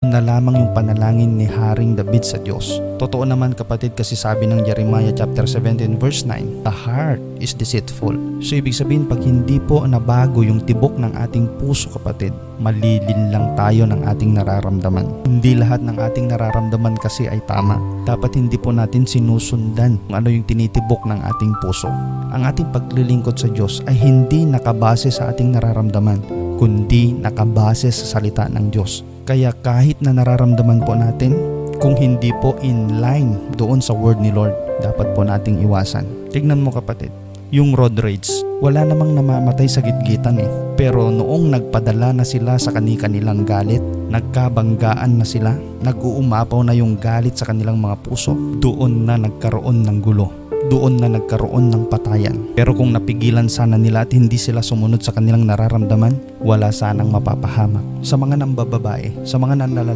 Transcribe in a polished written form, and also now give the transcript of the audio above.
na lamang yung panalangin ni Haring David sa Diyos. Totoo naman kapatid, kasi sabi ng Jeremiah chapter 17 verse 9, the heart is deceitful. So ibig sabihin, pag hindi po nabago yung tibok ng ating puso kapatid, malilin lang tayo ng ating nararamdaman. Hindi lahat ng ating nararamdaman kasi ay tama. Dapat hindi po natin sinusundan kung ano yung tinitibok ng ating puso. Ang ating paglilingkod sa Diyos ay hindi nakabase sa ating nararamdaman, kundi nakabase sa salita ng Diyos. Kaya kahit na nararamdaman po natin, kung hindi po in line doon sa word ni Lord, dapat po nating iwasan. Tignan mo kapatid, yung road rage, wala namang namamatay sa gitgitan eh. Pero noong nagpadala na sila sa kanilang galit, nagkabanggaan na sila, nag-uumapaw na yung galit sa kanilang mga puso, doon na nagkaroon ng gulo. Doon na nagkaroon ng patayan. Pero kung napigilan sana nila at hindi sila sumunod sa kanilang nararamdaman, wala sanang mapapahamak. Sa mga nambababae, sa mga nanlalaki,